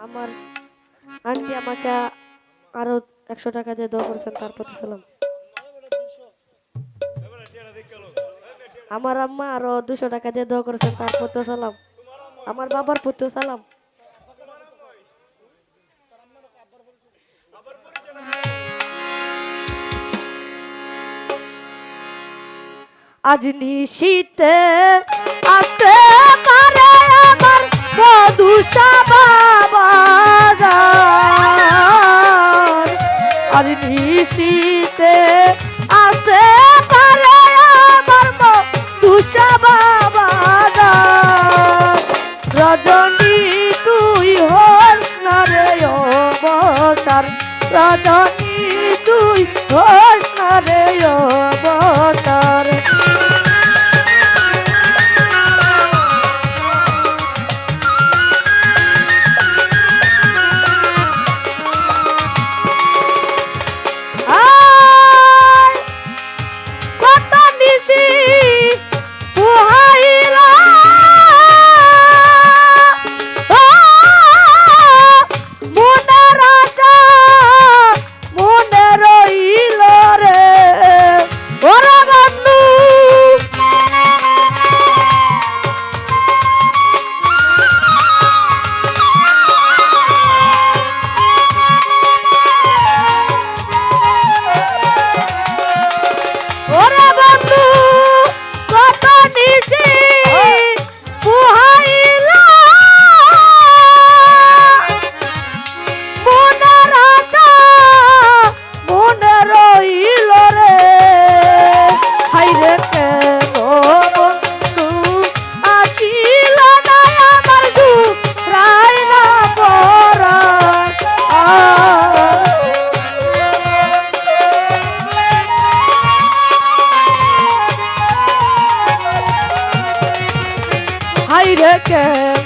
আমার আন্টি আমাকে আরো 100 টাকা দিয়ে দোয়া করেছেন, তার প্রতি সালাম। আমার আম্মা আরো 200 টাকা দিয়ে দোয়া করেছেন, তার প্রতি সালাম। আমার বাবার প্রতি সালাম। আজ নিশীতে আসতে পারে আমার মধুসা বাবা, আজ নিশীতে আসতে পারে আমার মধুসা বাবা। রজনী তুই হোস না রে অবসর, রজনী তুই হোস না রে অবসর। রে কে